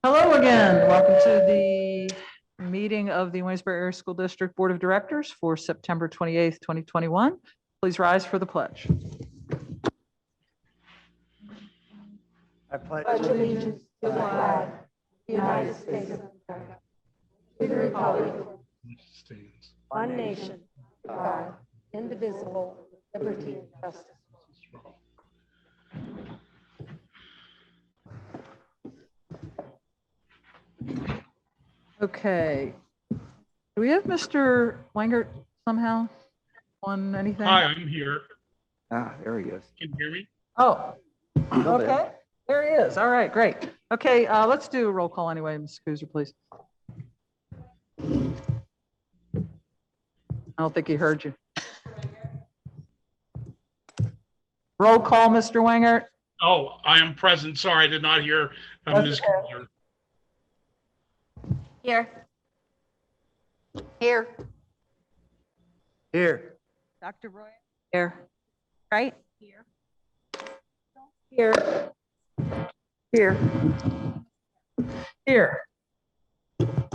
Hello again. Welcome to the meeting of the Waynesboro Area School District Board of Directors for September 28th, 2021. Please rise for the pledge. I pledge allegiance to the flag of the United States of America, to the republic, one nation, God, indivisible, with liberty and justice. Okay. Do we have Mr. Wangert somehow on anything? Hi, I'm here. there he is. Can you hear me? Oh, okay. There he is. All right, great. Okay, let's do a roll call anyway. Ms. Kuzer, please. I don't think he heard you. Roll call, Mr. Wangert. Oh, I am present. Sorry, I did not hear Ms. Kuzer. Here. Here. Here. Dr. Roy. Here. Right? Here. Here. Here. Here.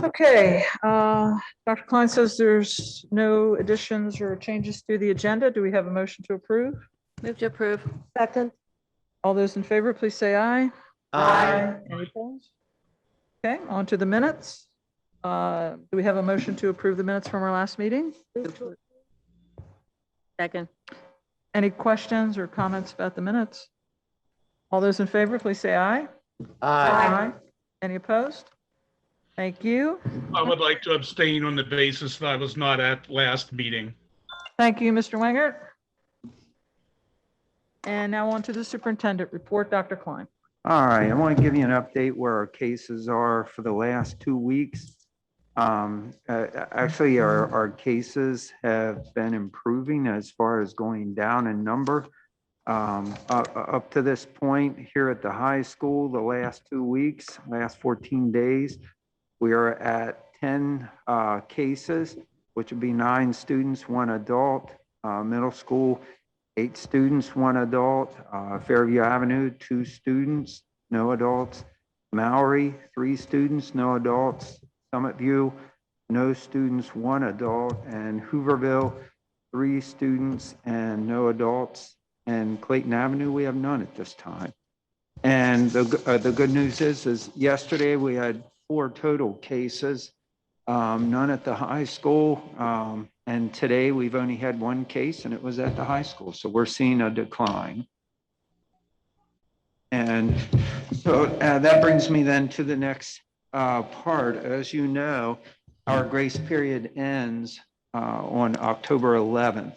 Okay, Dr. Klein says there's no additions or changes to the agenda. Do we have a motion to approve? Move to approve. Second. All those in favor, please say aye. Aye. Any opposed? Okay, on to the minutes. Do we have a motion to approve the minutes from our last meeting? Second. Any questions or comments about the minutes? All those in favor, please say aye. Aye. Any opposed? Thank you. I would like to abstain on the basis that I was not at last meeting. Thank you, Mr. Wangert. And now on to the superintendent report, Dr. Klein. All right, I want to give you an update where our cases are for the last 2 weeks. Actually, our cases have been improving as far as going down in number. Up to this point here at the high school, the last 2 weeks, last 14 days, we are at 10 cases, which would be 9 students, 1 adult. Middle school, 8 students, 1 adult. Fairview Avenue, 2 students, no adults. Maury, 3 students, no adults. Summit View, no students, 1 adult. And Hooverville, 3 students and no adults. And Clayton Avenue, we have none at this time. And the good news is yesterday we had 4 total cases, none at the high school. And today we've only had 1 case and it was at the high school. So we're seeing a decline. And so that brings me then to the next part. As you know, our grace period ends on October 11th.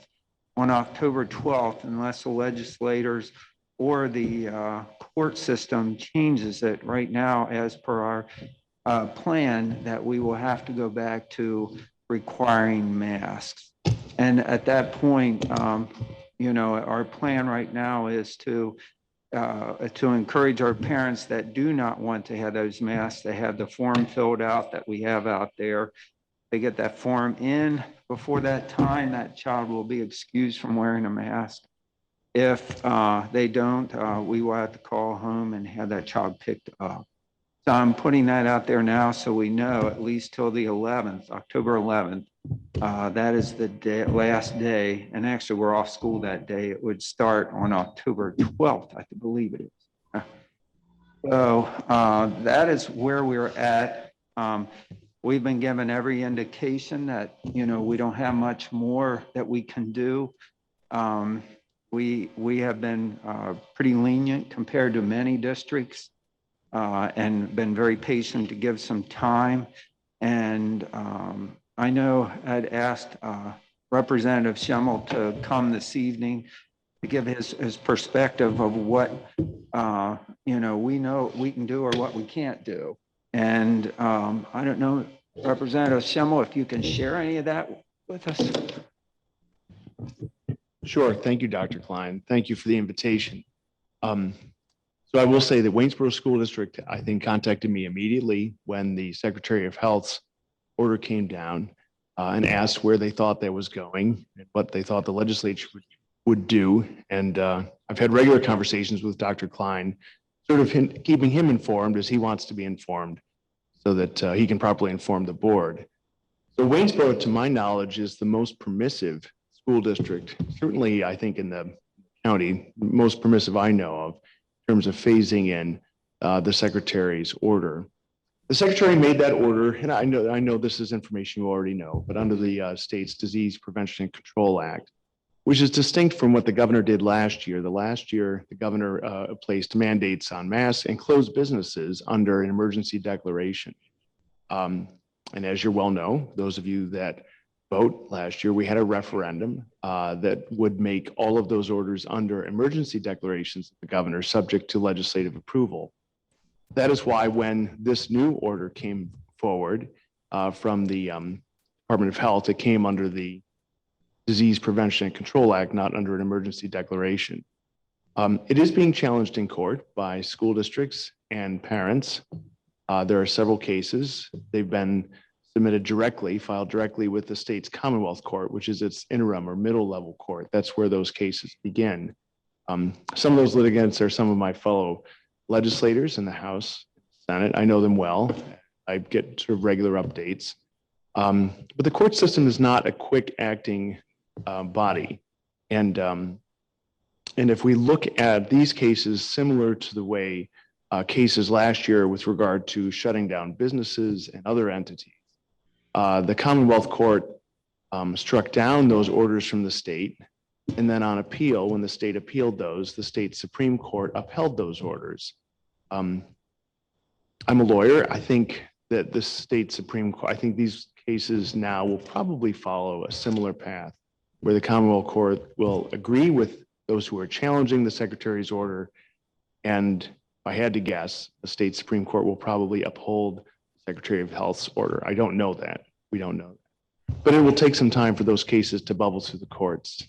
On October 12th, unless the legislators or the court system changes it right now as per our plan, that we will have to go back to requiring masks. And at that point, our plan right now is to encourage our parents that do not want to have those masks. They have the form filled out that we have out there. They get that form in before that time, that child will be excused from wearing a mask. If they don't, we will have to call home and have that child picked up. So I'm putting that out there now so we know at least till the 11th, October 11th. That is the last day. And actually we're off school that day. It would start on October 12th, I believe it is. So that is where we're at. We've been given every indication that, we don't have much more that we can do. We have been pretty lenient compared to many districts and been very patient to give some time. And I know I'd asked Representative Schemmel to come this evening to give his perspective of what, we know we can do or what we can't do. And I don't know, Representative Schemmel, if you can share any of that with us. Sure. Thank you, Dr. Klein. Thank you for the invitation. So I will say that Waynesboro School District, I think, contacted me immediately when the Secretary of Health's order came down and asked where they thought that was going and what they thought the legislature would do. And I've had regular conversations with Dr. Klein sort of keeping him informed as he wants to be informed so that he can properly inform the board. So Waynesboro, to my knowledge, is the most permissive school district, certainly I think in the county, most permissive I know of in terms of phasing in the secretary's order. The secretary made that order, and I know this is information you already know, but under the state's Disease Prevention and Control Act, which is distinct from what the governor did last year. The last year, the governor placed mandates on masks and closed businesses under an emergency declaration. And as you well know, those of you that vote last year, we had a referendum that would make all of those orders under emergency declarations of the governor subject to legislative approval. That is why when this new order came forward from the Department of Health, it came under the Disease Prevention and Control Act, not under an emergency declaration. It is being challenged in court by school districts and parents. There are several cases. They've been submitted directly, filed directly with the state's Commonwealth Court, which is its interim or middle level court. That's where those cases begin. Some of those litigants are some of my fellow legislators in the House, Senate. I know them well. I get sort of regular updates. But the court system is not a quick acting body. And if we look at these cases similar to the way cases last year with regard to shutting down businesses and other entities, the Commonwealth Court struck down those orders from the state. And then on appeal, when the state appealed those, the state Supreme Court upheld those orders. I'm a lawyer. I think that the state Supreme Court, I think these cases now will probably follow a similar path where the Commonwealth Court will agree with those who are challenging the secretary's order. And if I had to guess, the state Supreme Court will probably uphold the Secretary of Health's order. I don't know that. We don't know that. But it will take some time for those cases to bubble through the courts.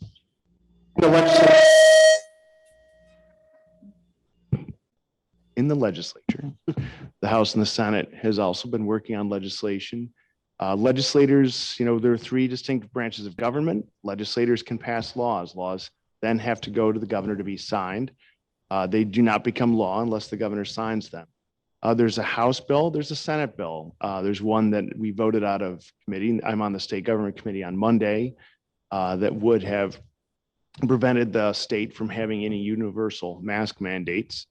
In the legislature, the House and the Senate has also been working on legislation. Legislators, there are three distinct branches of government. Legislators can pass laws. Laws then have to go to the governor to be signed. They do not become law unless the governor signs them. There's a House bill, there's a Senate bill. There's one that we voted out of committee. I'm on the state government committee on Monday that would have prevented the state from having any universal mask mandates.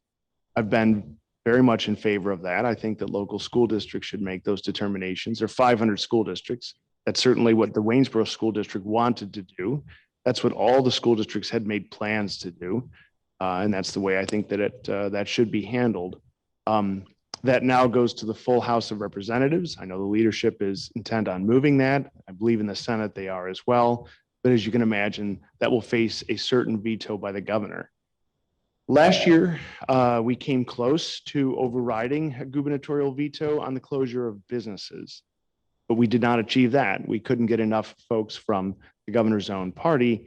I've been very much in favor of that. I think that local school districts should make those determinations. There are 500 school districts. That's certainly what the Waynesboro School District wanted to do. That's what all the school districts had made plans to do. And that's the way I think that that should be handled. That now goes to the full House of Representatives. I know the leadership is intent on moving that. I believe in the Senate they are as well. But as you can imagine, that will face a certain veto by the governor. Last year, we came close to overriding a gubernatorial veto on the closure of businesses, but we did not achieve that. We couldn't get enough folks from the governor's own party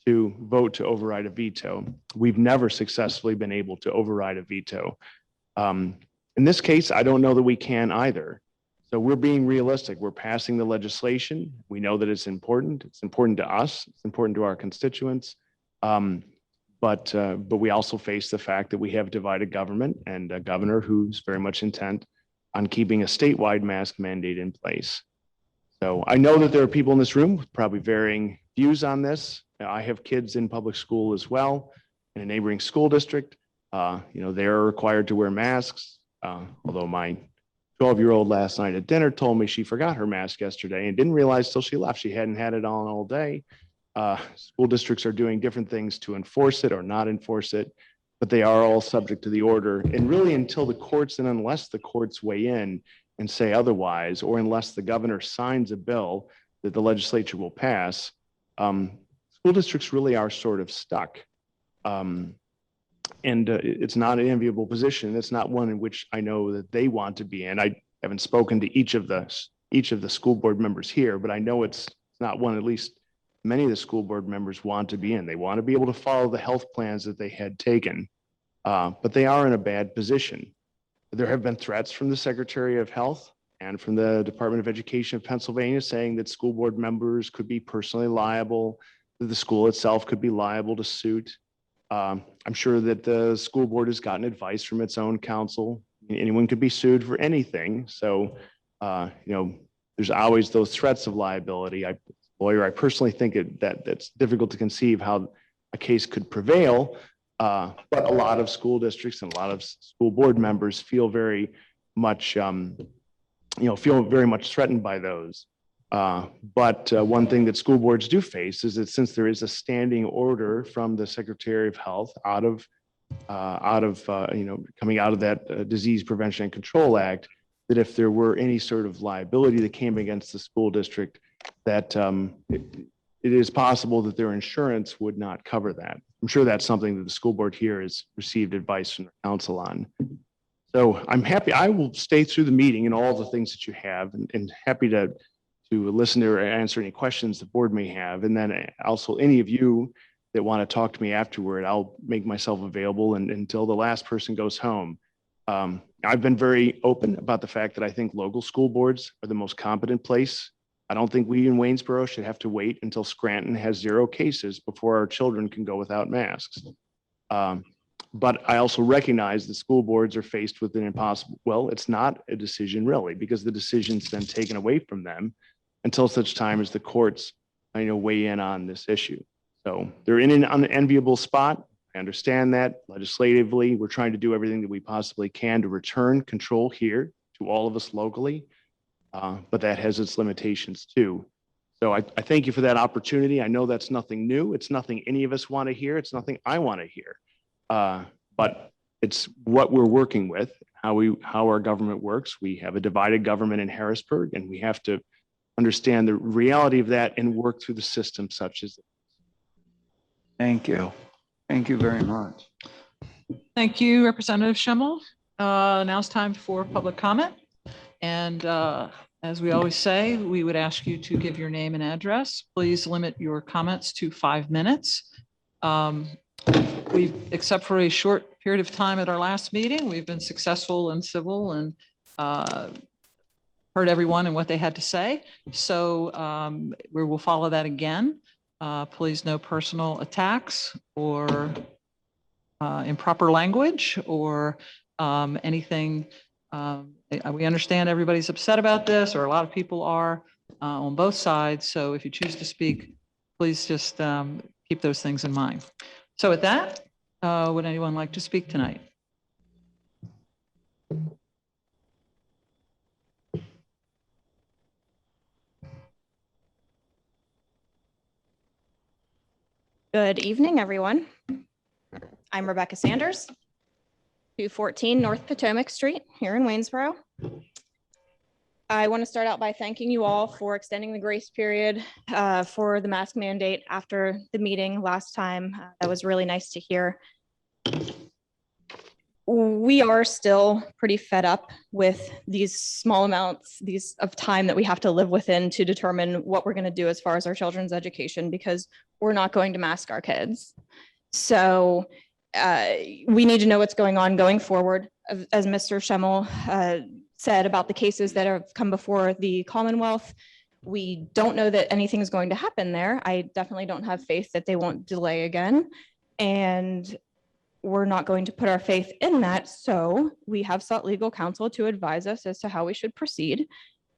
to vote to override a veto. We've never successfully been able to override a veto. In this case, I don't know that we can either. So we're being realistic. We're passing the legislation. We know that it's important. It's important to us. It's important to our constituents. But we also face the fact that we have divided government and a governor who's very much intent on keeping a statewide mask mandate in place. So I know that there are people in this room with probably varying views on this. I have kids in public school as well, in a neighboring school district. They're required to wear masks. Although my 12-year-old last night at dinner told me she forgot her mask yesterday and didn't realize till she left she hadn't had it on all day. School districts are doing different things to enforce it or not enforce it, but they are all subject to the order. And really until the courts and unless the courts weigh in and say otherwise, or unless the governor signs a bill that the legislature will pass, school districts really are sort of stuck. It's not an enviable position. It's not one in which I know that they want to be in. I haven't spoken to each of the school board members here, but I know it's not one at least many of the school board members want to be in. They want to be able to follow the health plans that they had taken, but they are in a bad position. There have been threats from the Secretary of Health and from the Department of Education of Pennsylvania saying that school board members could be personally liable, that the school itself could be liable to suit. I'm sure that the school board has gotten advice from its own counsel. Anyone could be sued for anything. So, there's always those threats of liability. I personally think that's difficult to conceive how a case could prevail. But a lot of school districts and a lot of school board members feel very much, threatened by those. But one thing that school boards do face is that since there is a standing order from the Secretary of Health coming out of that Disease Prevention and Control Act, that if there were any sort of liability that came against the school district, that it is possible that their insurance would not cover that. I'm sure that's something that the school board here has received advice from the council on. So I'm happy. I will stay through the meeting and all the things that you have, and happy to listen to or answer any questions the board may have. And then also any of you that want to talk to me afterward, I'll make myself available until the last person goes home. I've been very open about the fact that I think local school boards are the most competent place. I don't think we in Waynesboro should have to wait until Scranton has 0 cases before our children can go without masks. But I also recognize that school boards are faced with an impossible, well, it's not a decision really, because the decision's been taken away from them until such time as the courts, weigh in on this issue. So they're in an unenviable spot. I understand that legislatively, we're trying to do everything that we possibly can to return control here to all of us locally, but that has its limitations too. So I thank you for that opportunity. I know that's nothing new. It's nothing any of us want to hear. It's nothing I want to hear, but it's what we're working with, how our government works. We have a divided government in Harrisburg, and we have to understand the reality of that and work through the system such as. Thank you. Thank you very much. Thank you, Representative Schimmel. Now it's time for public comment. And as we always say, we would ask you to give your name and address. Please limit your comments to 5 minutes. Except for a short period of time at our last meeting, we've been successful and civil and heard everyone and what they had to say. So we will follow that again. Please, no personal attacks or improper language or anything. We understand everybody's upset about this, or a lot of people are on both sides. So if you choose to speak, please just keep those things in mind. So with that, would anyone like to speak tonight? Good evening, everyone. I'm Rebecca Sanders, 214 North Potomac Street here in Waynesboro. I want to start out by thanking you all for extending the grace period for the mask mandate after the meeting last time. That was really nice to hear. We are still pretty fed up with these small amounts of time that we have to live within to determine what we're going to do as far as our children's education, because we're not going to mask our kids. So we need to know what's going on going forward. As Mr. Schimmel said about the cases that have come before the Commonwealth, we don't know that anything is going to happen there. I definitely don't have faith that they won't delay again. And we're not going to put our faith in that. So we have sought legal counsel to advise us as to how we should proceed.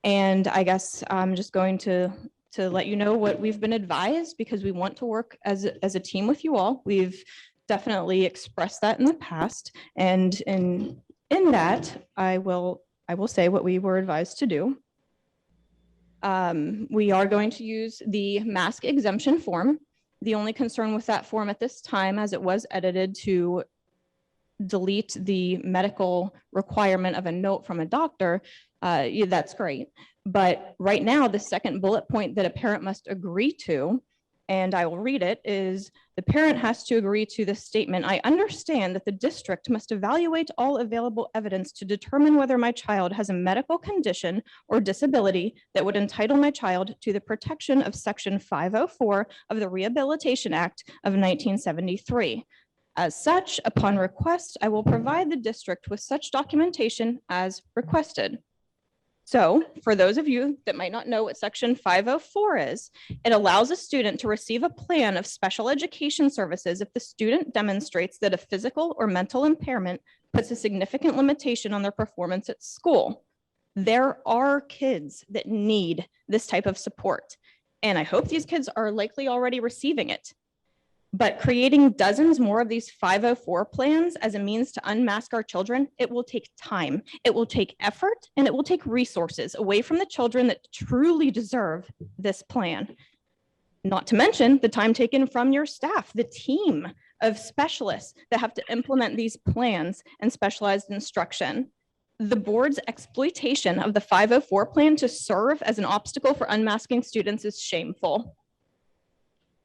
And I guess I'm just going to let you know what we've been advised, because we want to work as a team with you all. We've definitely expressed that in the past. And in that, I will say what we were advised to do. We are going to use the mask exemption form. The only concern with that form at this time, as it was edited to delete the medical requirement of a note from a doctor, that's great. But right now, the second bullet point that a parent must agree to, and I will read it, is the parent has to agree to the statement: I understand that the district must evaluate all available evidence to determine whether my child has a medical condition or disability that would entitle my child to the protection of Section 504 of the Rehabilitation Act of 1973. As such, upon request, I will provide the district with such documentation as requested. So for those of you that might not know what section 504 is, it allows a student to receive a plan of special education services if the student demonstrates that a physical or mental impairment puts a significant limitation on their performance at school. There are kids that need this type of support, and I hope these kids are likely already receiving it. But creating dozens more of these 504 plans as a means to unmask our children, it will take time, it will take effort, and it will take resources away from the children that truly deserve this plan. Not to mention the time taken from your staff, the team of specialists that have to implement these plans and specialized instruction. The board's exploitation of the 504 plan to serve as an obstacle for unmasking students is shameful.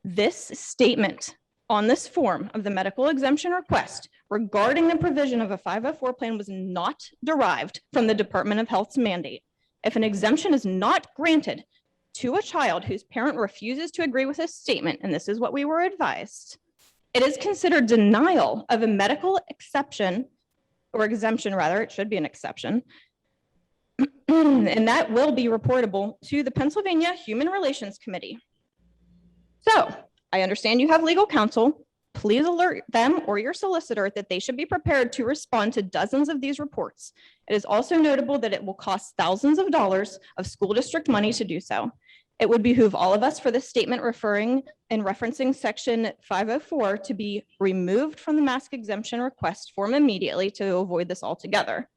This statement on this form of the medical exemption request regarding the provision of a 504 plan was not derived from the Department of Health's mandate. If an exemption is not granted to a child whose parent refuses to agree with this statement, and this is what we were advised, it is considered denial of a medical exception or exemption, rather, it should be an exception. And that will be reportable to the Pennsylvania Human Relations Committee. So I understand you have legal counsel. Please alert them or your solicitor that they should be prepared to respond to dozens of these reports. It is also notable that it will cost thousands of dollars of school district money to do so. It would behoove all of us for this statement referring and referencing section 504 to be removed from the mask exemption request form immediately to avoid this altogether.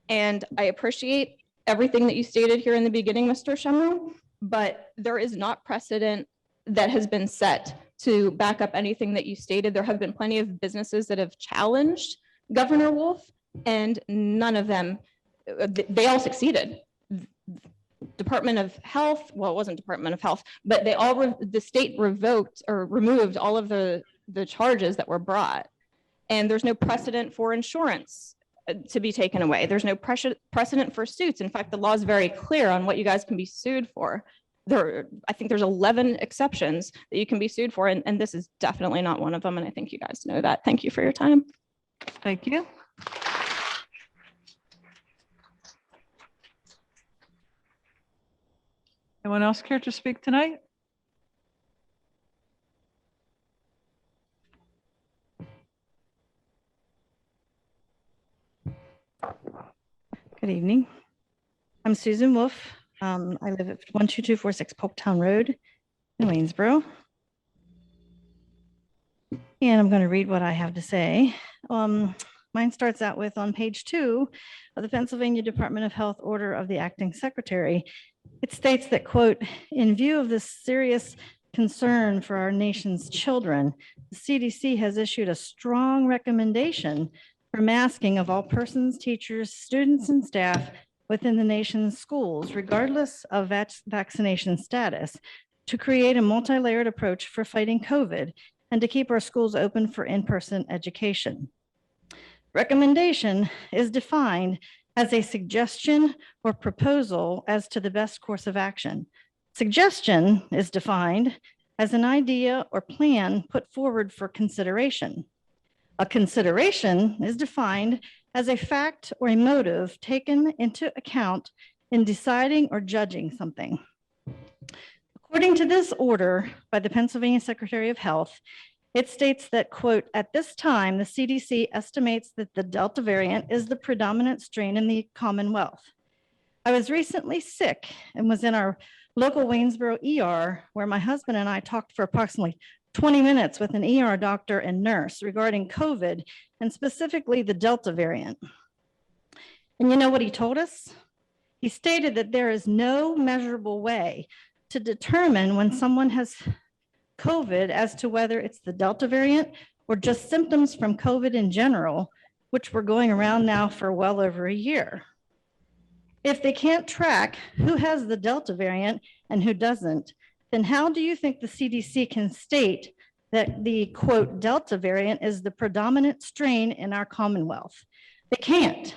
And I appreciate everything that you stated here in the beginning, Mr. Shemrow, but there is not precedent that has been set to back up anything that you stated. There have been plenty of businesses that have challenged Governor Wolf, and none of them, they all succeeded. Department of Health, well, it wasn't Department of Health, but they all, the state revoked or removed all of the charges that were brought. And there's no precedent for insurance to be taken away. There's no precedent for suits. In fact, the law is very clear on what you guys can be sued for. I think there's 11 exceptions that you can be sued for, and this is definitely not one of them. And I think you guys know that. Thank you for your time. Thank you. Anyone else care to speak tonight? Good evening. I'm Susan Woof. I live at 12246 Polktown Road in Waynesboro. And I'm going to read what I have to say. Mine starts out with on page 2 of the Pennsylvania Department of Health order of the acting secretary. It states that, quote, in view of this serious concern for our nation's children, the CDC has issued a strong recommendation for masking of all persons, teachers, students, and staff within the nation's schools, regardless of vaccination status, to create a multi-layered approach for fighting COVID and to keep our schools open for in-person education. Recommendation is defined as a suggestion or proposal as to the best course of action. Suggestion is defined as an idea or plan put forward for consideration. A consideration is defined as a fact or a motive taken into account in deciding or judging something. According to this order by the Pennsylvania Secretary of Health, it states that, quote, at this time, the CDC estimates that the Delta variant is the predominant strain in the Commonwealth. I was recently sick and was in our local Waynesboro ER, where my husband and I talked for approximately 20 minutes with an ER doctor and nurse regarding COVID and specifically the Delta variant. And you know what he told us? He stated that there is no measurable way to determine when someone has COVID as to whether it's the Delta variant or just symptoms from COVID in general, which we're going around now for well over a year. If they can't track who has the Delta variant and who doesn't, then how do you think the CDC can state that the, quote, Delta variant is the predominant strain in our Commonwealth? They can't.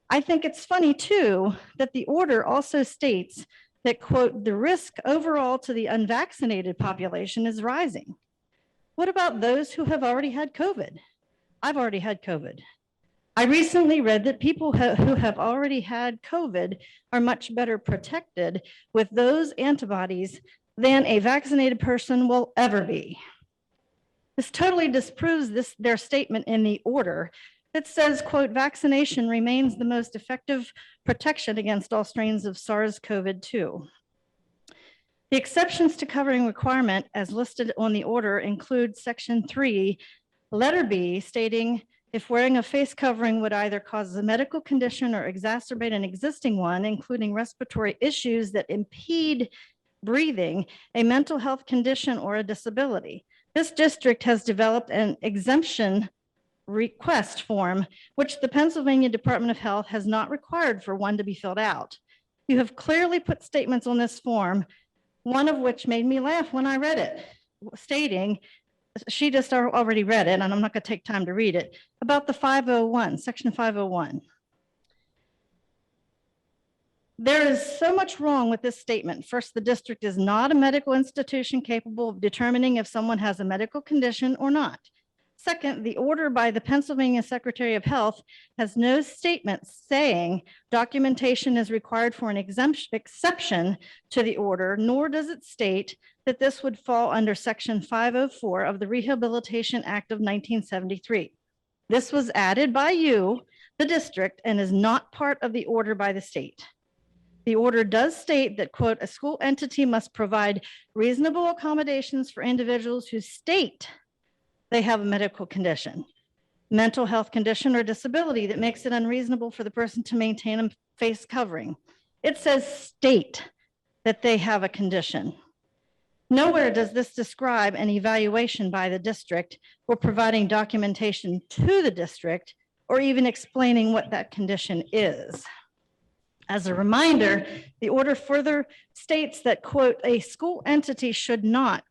I think it's funny too that the order also states that, quote, the risk overall to the unvaccinated population is rising. What about those who have already had COVID? I've already had COVID. I recently read that people who have already had COVID are much better protected with those antibodies than a vaccinated person will ever be. This totally disproves their statement in the order that says, quote, vaccination remains the most effective protection against all strains of SARS-CoV-2. The exceptions to covering requirement as listed on the order include section 3, letter B, stating if wearing a face covering would either cause a medical condition or exacerbate an existing one, including respiratory issues that impede breathing, a mental health condition, or a disability. This district has developed an exemption request form, which the Pennsylvania Department of Health has not required for one to be filled out. You have clearly put statements on this form, one of which made me laugh when I read it, stating, she just already read it, and I'm not going to take time to read it, about the 501, section 501. There is so much wrong with this statement. First, the district is not a medical institution capable of determining if someone has a medical condition or not. Second, the order by the Pennsylvania Secretary of Health has no statement saying documentation is required for an exception to the order, nor does it state that this would fall under section 504 of the Rehabilitation Act of 1973. This was added by you, the district, and is not part of the order by the state. The order does state that, quote, a school entity must provide reasonable accommodations for individuals who state they have a medical condition, mental health condition, or disability that makes it unreasonable for the person to maintain a face covering. It says state that they have a condition. Nowhere does this describe an evaluation by the district or providing documentation to the district or even explaining what that condition is. As a reminder, the order further states that, quote, a school entity should not,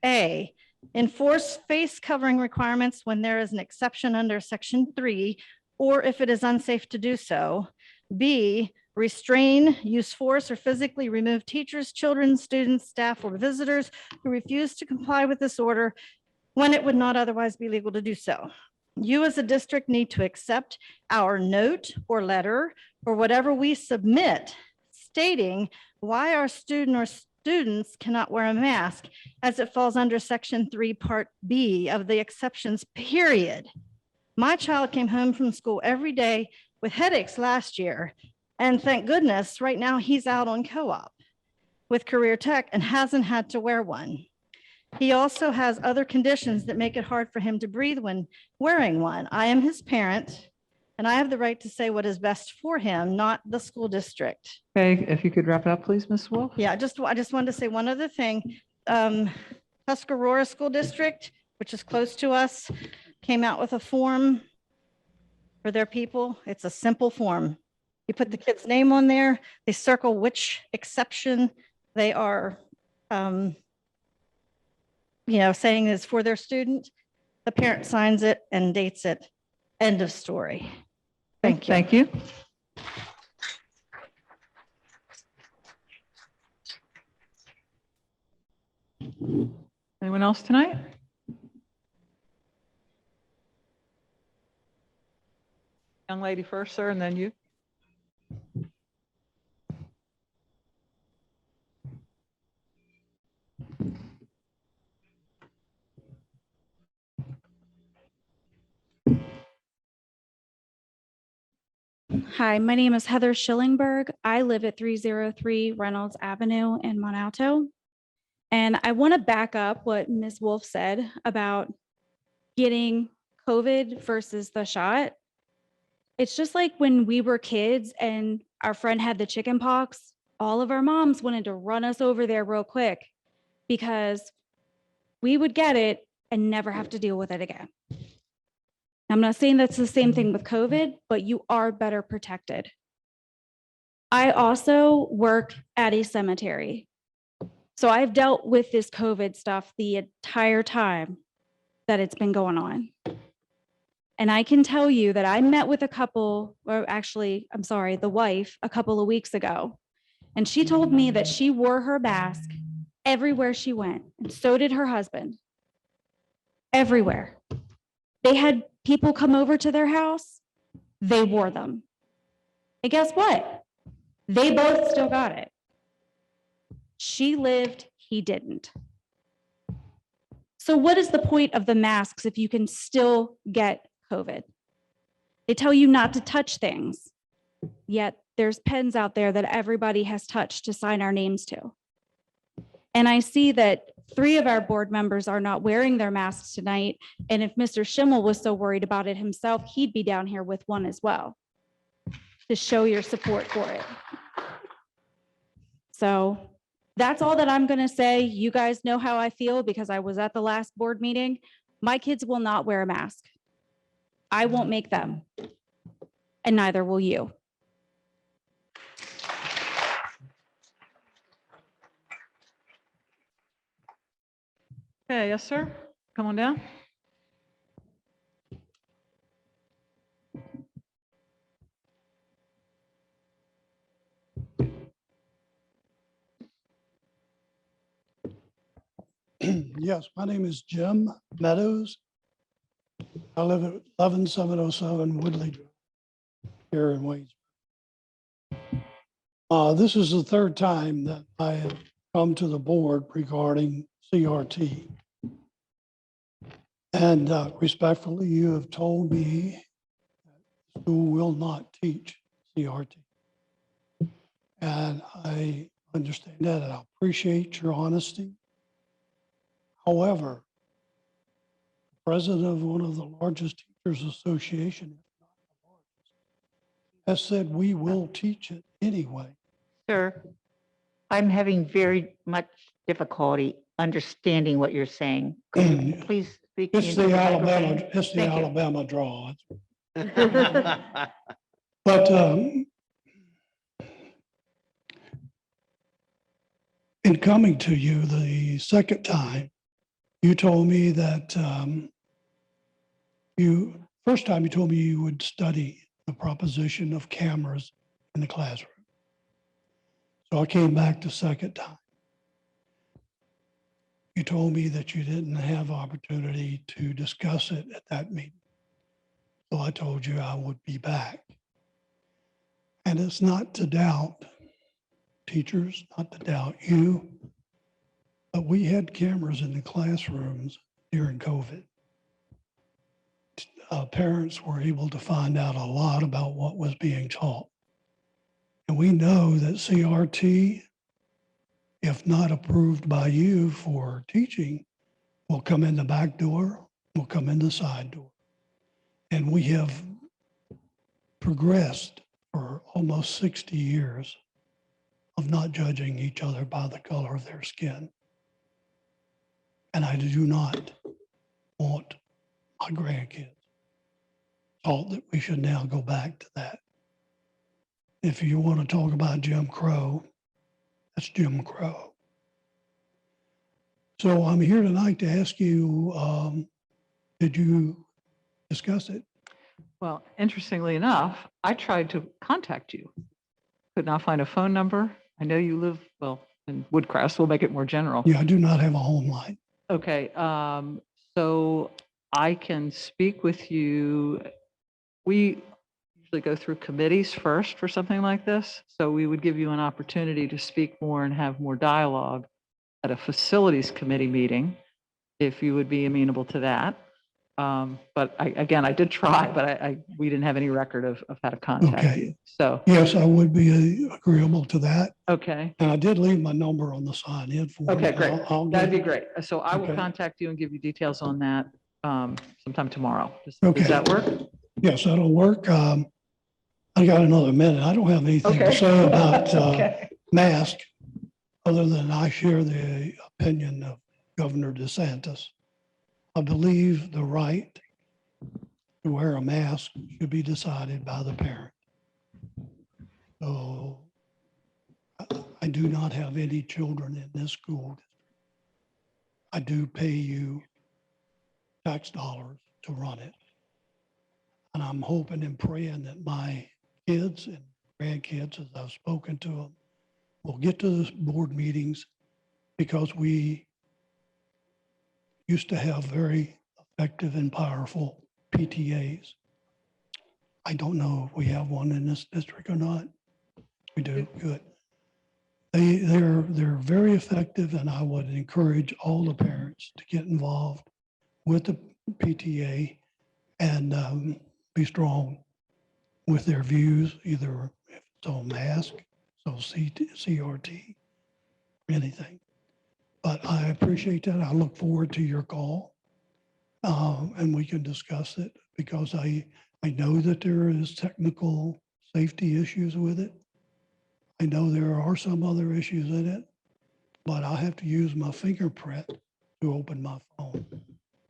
A, enforce face covering requirements when there is an exception under section 3, or if it is unsafe to do so. B, restrain, use force, or physically remove teachers, children, students, staff, or visitors who refuse to comply with this order when it would not otherwise be legal to do so. You as a district need to accept our note or letter or whatever we submit stating why our students cannot wear a mask, as it falls under section 3, part B of the exceptions, period. My child came home from school every day with headaches last year, and thank goodness right now he's out on co-op with Career Tech and hasn't had to wear one. He also has other conditions that make it hard for him to breathe when wearing one. I am his parent, and I have the right to say what is best for him, not the school district. Okay, if you could wrap it up, please, Ms. Wolf. Yeah, I just wanted to say one other thing. Tuscarora School District, which is close to us, came out with a form for their people. It's a simple form. You put the kid's name on there, they circle which exception they are, saying is for their student. The parent signs it and dates it. End of story. Thank you. Thank you. Anyone else tonight? Young lady first, sir, and then you. Hi, my name is Heather Schillingberg. I live at 303 Reynolds Avenue in Mont Alto. And I want to back up what Ms. Wolf said about getting COVID versus the shot. It's just like when we were kids and our friend had the chicken pox, all of our moms wanted to run us over there real quick because we would get it and never have to deal with it again. I'm not saying that's the same thing with COVID, but you are better protected. I also work at a cemetery. So I've dealt with this COVID stuff the entire time that it's been going on. And I can tell you that I met with a couple, or actually, I'm sorry, the wife a couple of weeks ago. And she told me that she wore her mask everywhere she went. And so did her husband. Everywhere. They had people come over to their house. they wore them. And guess what? They both still got it. She lived, he didn't. So what is the point of the masks if you can still get COVID? They tell you not to touch things, yet there's pens out there that everybody has touched to sign our names to. And I see that 3 of our board members are not wearing their masks tonight. And if Mr. Schimmel was so worried about it himself, he'd be down here with one as well to show your support for it. So that's all that I'm going to say. You guys know how I feel because I was at the last board meeting. My kids will not wear a mask. I won't make them, and neither will you. Okay, yes, sir. Come on down. Yes, my name is Jim Meadows. I live at 11707 Woodley Drive here in Waynesboro. This is the 3rd time that I have come to the board regarding CRT. And respectfully, you have told me that school will not teach CRT. And I understand that, and I appreciate your honesty. However, the president of one of the largest teachers association, if not the largest, has said we will teach it anyway. Sir, I'm having very much difficulty understanding what you're saying. Could you please speak? It's into the microphone? Alabama, it's the Thank you. Alabama draw. But in coming to you the 2nd time, you told me that first time you told me you would study the proposition of cameras in the classroom. So I came back the 2nd time. You told me that you didn't have opportunity to discuss it at that meeting. So I told you I would be back. And it's not to doubt teachers, not to doubt you, but we had cameras in the classrooms during COVID. Parents were able to find out a lot about what was being taught. And we know that CRT, if not approved by you for teaching, will come in the back door, will come in the side door. And we have progressed for almost 60 years of not judging each other by the color of their skin. And I do not want my grandkids taught that we should now go back to that. If you want to talk about Jim Crow, that's Jim Crow. So I'm here tonight to ask you, did you discuss it? Well, interestingly enough, I tried to contact you. Could not find a phone number. I know you live, well, in Woodcrest. We'll make it more general. Yeah, I do not have a home line. Okay, so I can speak with you. We usually go through committees first for something like this. So we would give you an opportunity to speak more and have more dialogue at a facilities committee meeting, if you would be amenable to that. But again, I did try, but we didn't have any record of how to contact Okay. you. So, Yes, I would be agreeable to that. okay. And I did leave my number on the sign-in form. Okay, great. I'll That'd be get- great. So I will Okay. contact you and give you details on that sometime tomorrow. Okay. Does that work? Yes, that'll work. I got another minute. I don't have anything to Okay. say about Okay. mask, other than I share the opinion of Governor DeSantis. I believe the right to wear a mask should be decided by the parent. So I do not have any children in this school. I do pay you tax dollars to run it. And I'm hoping and praying that my kids and grandkids, as I've spoken to them, will get to the board meetings, because we used to have very effective and powerful PTAs. I don't know if we have one in this district or not. We do, good. They're very effective, and I would encourage all the parents to get involved with the PTA and be strong with their views, either if it's on mask, so CRT, anything. But I appreciate that. I look forward to your call, and we can discuss it because I know that there is technical safety issues with it. I know there are some other issues in it, but I have to use my fingerprint to open my phone.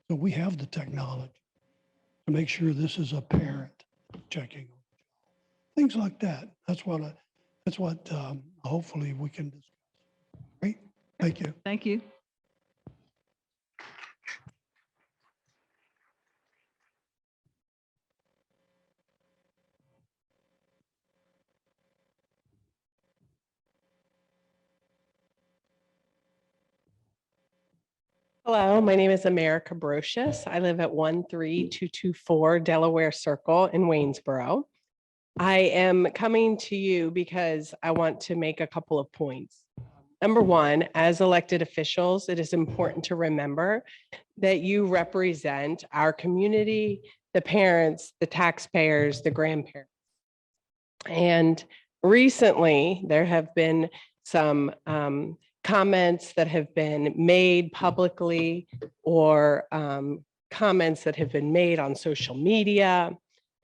So we have the technology to make sure this is a parent checking. Things like that. That's what hopefully we can discuss. Great. Thank you. Thank you. Hello, my name is America Brocious. I live at 13224 Delaware Circle in Waynesboro. I am coming to you because I want to make a couple of points. Number one, as elected officials, it is important to remember that you represent our community, the parents, the taxpayers, the grandparents. And recently, there have been some comments that have been made publicly or comments that have been made on social media.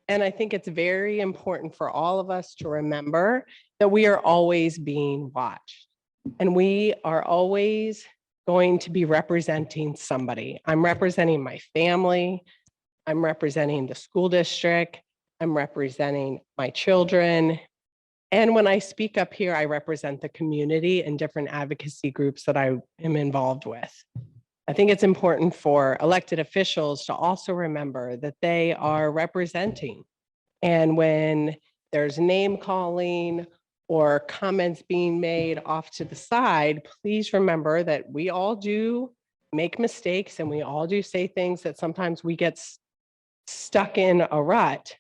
And I think it's very important for all of us to remember that we are always being watched and we are always going to be representing somebody. I'm representing my family. I'm representing the school district. I'm representing my children. And when I speak up here, I represent the community and different advocacy groups that I am involved with. I think it's important for elected officials to also remember that they are representing. And when there's name calling or comments being made off to the side, please remember that we all do make mistakes and we all do say things that sometimes we get stuck in a rut.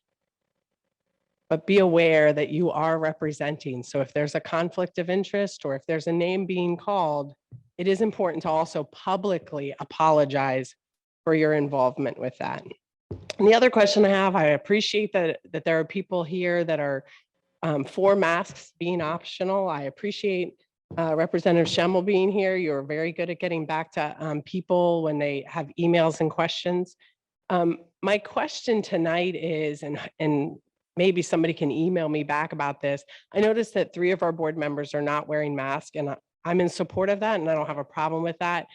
But be aware that you are representing. So if there's a conflict of interest or if there's a name being called, it is important to also publicly apologize for your involvement with that. And the other question I have, I appreciate that there are people here that are for masks being optional. I appreciate Representative Schemmel being here. You're very good at getting back to people when they have emails and questions. My question tonight is, and maybe somebody can email me back about this. I noticed that 3 of our board members are not wearing masks, and I'm in support of that, and I don't have a problem with that.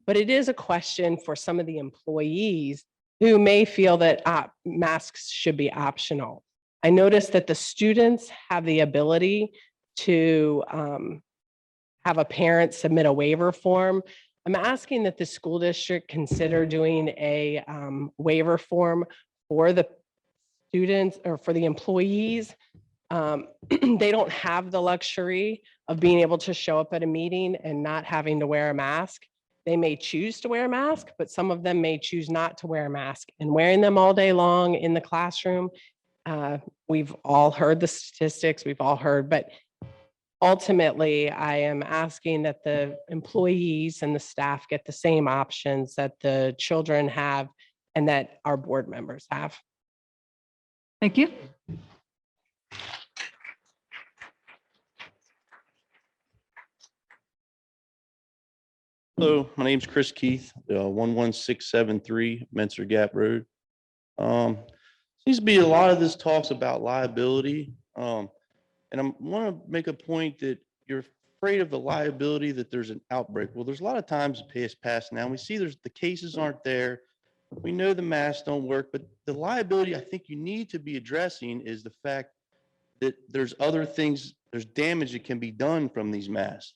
But it is a question for some of the employees who may feel that masks should be optional. I noticed that the students have the ability to have a parent submit a waiver form. I'm asking that the school district consider doing a waiver form for the students or for the employees. They don't have the luxury of being able to show up at a meeting and not having to wear a mask. They may choose to wear a mask, but some of them may choose not to wear a mask, and wearing them all day long in the classroom. We've all heard the statistics, we've all heard, but ultimately I am asking that the employees and the staff get the same options that the children have and that our board members have. Thank you. Hello, my name's Chris Keith, 11673 Menser Gap Road. Seems to be a lot of this talks about liability. And I want to make a point that you're afraid of the liability that there's an outbreak. Well, there's a lot of times it's passed now. We see the cases aren't there. We know the masks don't work, but the liability I think you need to be addressing is the fact that there's other things, there's damage that can be done from these masks.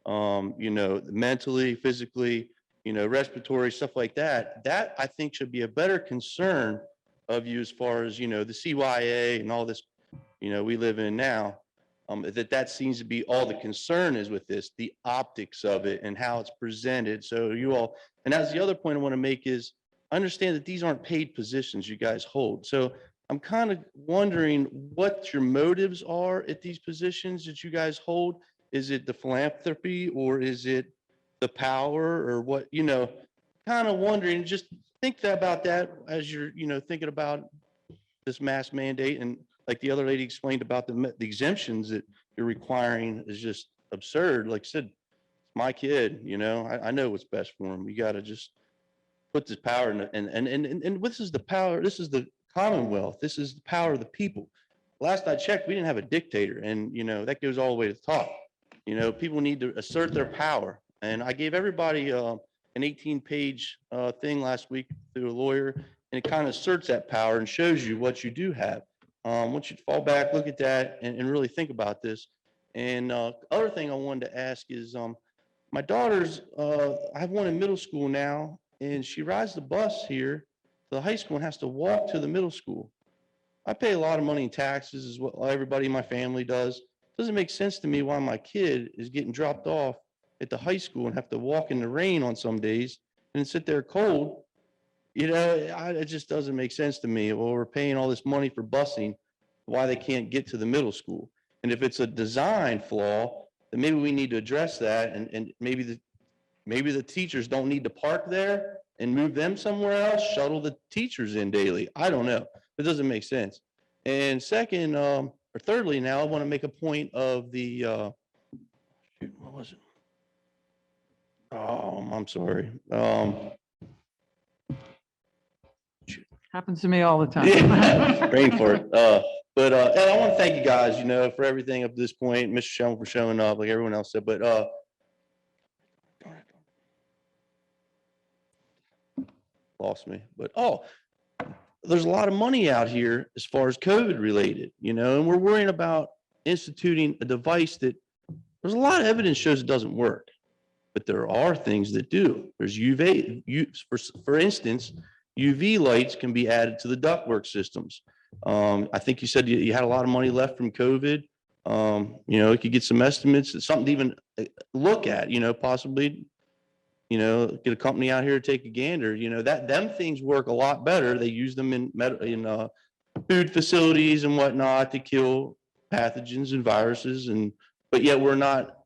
Mentally, physically, respiratory, stuff like that. That I think should be a better concern of you as far as, the CYA and all this, we live in now. That seems to be all the concern is with this, the optics of it and how it's presented. So you all, and that's the other point I want to make is understand that these aren't paid positions you guys hold. So I'm kind of wondering what your motives are at these positions that you guys hold. Is it the philanthropy or is it the power or what, kind of wondering, just think about that as you're, thinking about this mask mandate. And like the other lady explained about the exemptions that you're requiring is just absurd. Like I said, it's my kid, I know what's best for him. You got to just put this power in, and this is the power, this is the Commonwealth, this is the power of the people. Last I checked, we didn't have a dictator, and that goes all the way to the top. People need to assert their power, and I gave everybody an 18-page thing last week through a lawyer, and it kind of asserts that power and shows you what you do have. I want you to fall back, look at that, and really think about this. And other thing I wanted to ask is, my daughter's, I have one in middle school now, and she rides the bus here to the high school and has to walk to the middle school. I pay a lot of money in taxes, as what everybody in my family does. It doesn't make sense to me why my kid is getting dropped off at the high school and have to walk in the rain on some days and sit there cold. It just doesn't make sense to me. Well, we're paying all this money for busing, why they can't get to the middle school. And if it's a design flaw, then maybe we need to address that, and maybe the teachers don't need to park there and move them somewhere else, shuttle the teachers in daily. I don't know. It doesn't make sense. And second, or thirdly, now I want to make a point of the, what was it? Oh, I'm sorry. Happens to me all the time. Yeah, praying for it. But and I want to thank you guys, for everything up to this point. Mr. Shelton for showing up, like everyone else said. But lost me. But there's a lot of money out here as far as COVID related, and we're worrying about instituting a device that there's a lot of evidence shows it doesn't work, but there are things that do. There's for instance, UV lights can be added to the ductwork systems. I think you said you had a lot of money left from COVID. You could get some estimates. It's something to even look at, possibly, get a company out here to take a gander, them things work a lot better. They use them in food facilities and whatnot to kill pathogens and viruses. But yet we're not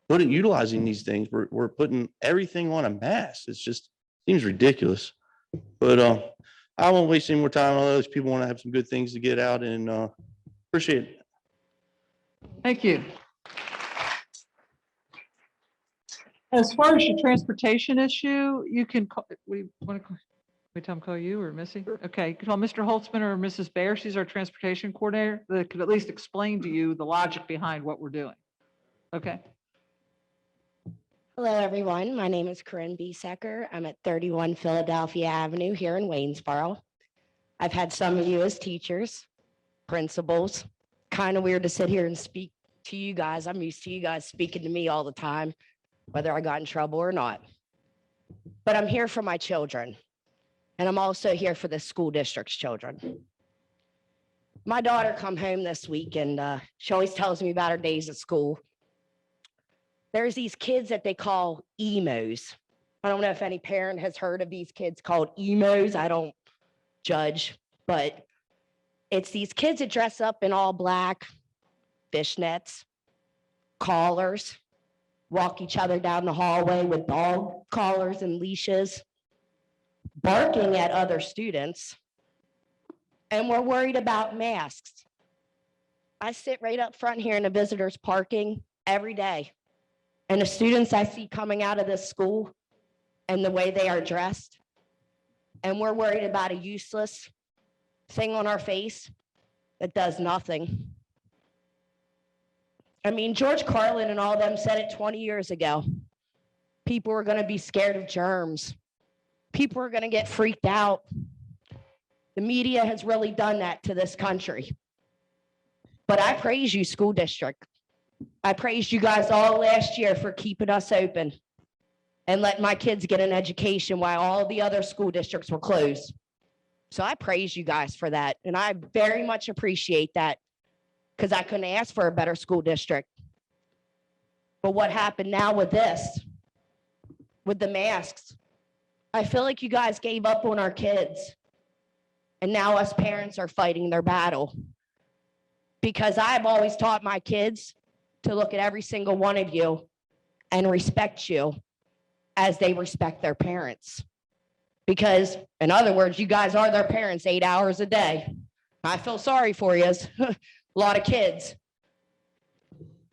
utilizing these things. We're putting everything on a mass. It's just seems ridiculous. But I won't waste any more time on those. People want to have some good things to get out, and appreciate it. Thank you. As far as your transportation issue, you can call, we want to, we tell them call you or Missy? Okay, you can call Mr. Holtzman or Mrs. Baer. She's our transportation coordinator. That could at least explain to you the logic behind what we're doing. Okay. Hello, everyone. My name is Corinne Besecker. I'm at 31 Philadelphia Avenue here in Waynesboro. I've had some of you as teachers, principals. Kind of weird to sit here and speak to you guys. I'm used to you guys speaking to me all the time, whether I got in trouble or not. But I'm here for my children, and I'm also here for the school district's children. My daughter come home this week, and she always tells me about her days at school. There's these kids that they call emos. I don't know if any parent has heard of these kids called emos. I don't judge, but it's these kids that dress up in all black, fishnets, collars, walk each other down the hallway with dog collars and leashes, barking at other students, and we're worried about masks. I sit right up front here in the visitors parking every day. And the students I see coming out of this school and the way they are dressed, and we're worried about a useless thing on our face that does nothing. I mean, George Carlin and all of them said it 20 years ago. People are going to be scared of germs. People are going to get freaked out. The media has really done that to this country. But I praise you, school district. I praised you guys all last year for keeping us open and letting my kids get an education while all the other school districts were closed. So I praise you guys for that. And I very much appreciate that, because I couldn't ask for a better school district. But what happened now with this, with the masks, I feel like you guys gave up on our kids. And now us parents are fighting their battle. Because I've always taught my kids to look at every single one of you and respect you as they respect their parents. Because in other words, you guys are their parents 8 hours a day. I feel sorry for you, a lot of kids.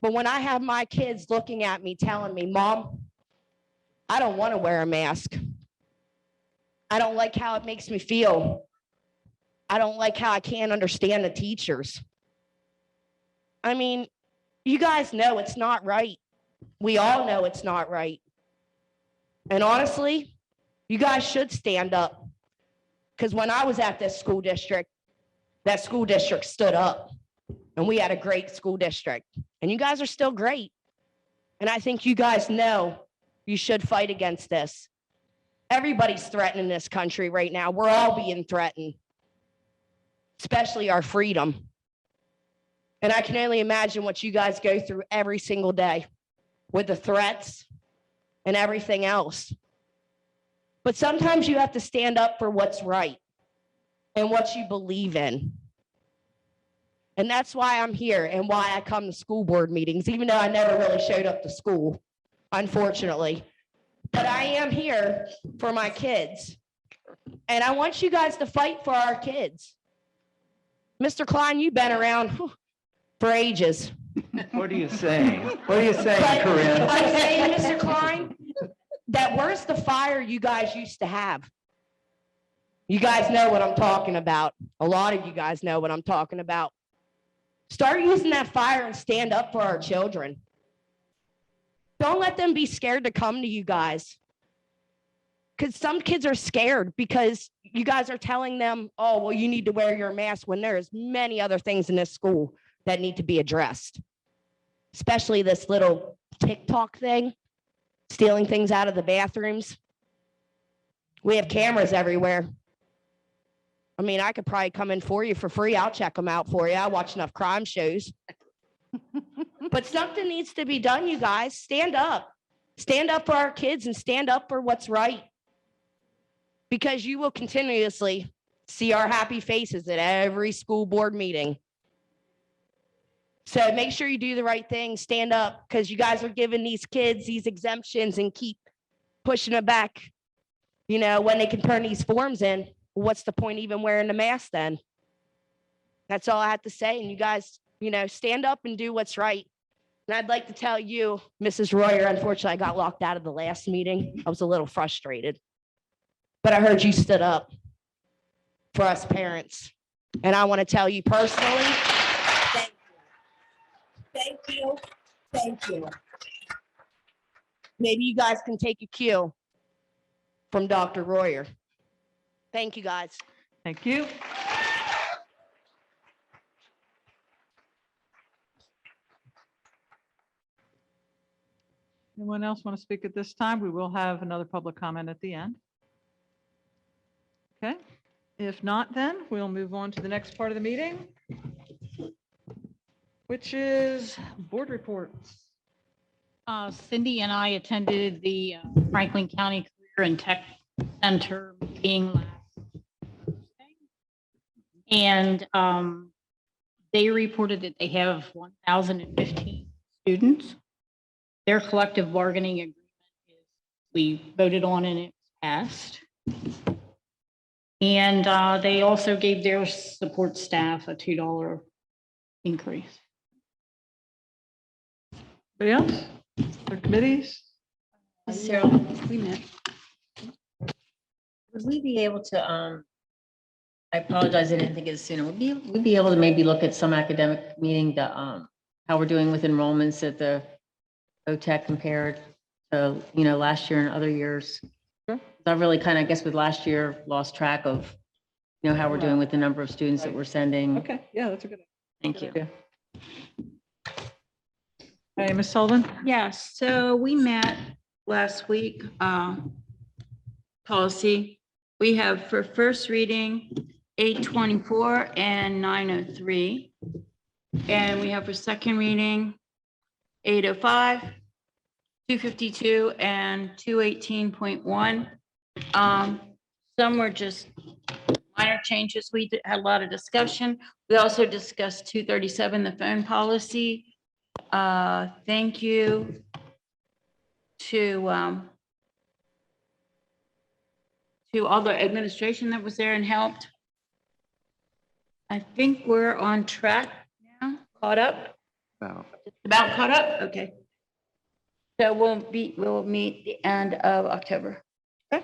But when I have my kids looking at me, telling me, Mom, I don't want to wear a mask. I don't like how it makes me feel. I don't like how I can't understand the teachers. I mean, you guys know it's not right. We all know it's not right. And honestly, you guys should stand up. Because when I was at this school district, that school district stood up. And we had a great school district. And you guys are still great. And I think you guys know you should fight against this. Everybody's threatening this country right now. We're all being threatened, especially our freedom. And I can only imagine what you guys go through every single day with the threats and everything else. But sometimes you have to stand up for what's right and what you believe in. And that's why I'm here and why I come to school board meetings, even though I never really showed up to school, unfortunately. But I am here for my kids. And I want you guys to fight for our kids. Mr. Klein, you've been around for ages. What are you saying? What are you saying, But Corinne? I'm saying, Mr. Klein, that where's the fire you guys used to have? You guys know what I'm talking about. A lot of you guys know what I'm talking about. Start using that fire and stand up for our children. Don't let them be scared to come to you guys. Because some kids are scared because you guys are telling them, oh, well, you need to wear your mask when there's many other things in this school that need to be addressed. Especially this little TikTok thing, stealing things out of the bathrooms. We have cameras everywhere. I mean, I could probably come in for you for free. I'll check them out for you. I watch enough crime shows. But something needs to be done, you guys. Stand up. Stand up for our kids and stand up for what's right. Because you will continuously see our happy faces at every school board meeting. So make sure you do the right thing. Stand up, because you guys are giving these kids these exemptions and keep pushing it back. You know, when they can turn these forms in, what's the point even wearing the mask then? That's all I have to say. And you guys, you know, stand up and do what's right. And I'd like to tell you, Mrs. Royer, unfortunately, I got locked out of the last meeting. I was a little frustrated. But I heard you stood up for us parents. And I want to tell you personally, thank you. Thank you. Thank you. Maybe you guys can take a cue from Dr. Royer. Thank you, guys. Thank you. Anyone else want to speak at this time? We will have another public comment at the end. Okay, if not, then we'll move on to the next part of the meeting, which is board reports. Cindy and I attended the Franklin County Career and Tech Center meeting last Tuesday. And they reported that they have 1,015 students. Their collective bargaining agreement is we voted on and it passed. And they also gave their support staff a $2 increase. Anybody else? Other committees? Sarah, we met. Would we be able to, I apologize, I didn't think it sooner. Would we be able to maybe look at some academic meeting to, how we're doing with enrollments at the OTEC compared to, you know, last year and other years? Sure. I really kind of, I guess with last year, lost track of, you know, how we're doing with the number of students that we're sending. Okay, yeah, that's a good. Thank you. Hey, Ms. Sullivan? Yes, so we met last week, policy. We have for first reading, 824 and 903. And we have for second reading, 805, 252 and 218.1. Some were just minor track changes. We had a lot of discussion. We also discussed 237, the phone policy. Thank you to all the administration that was there and helped. I think we're on track now, caught up, about caught up, okay. So we'll meet the end of October. Okay.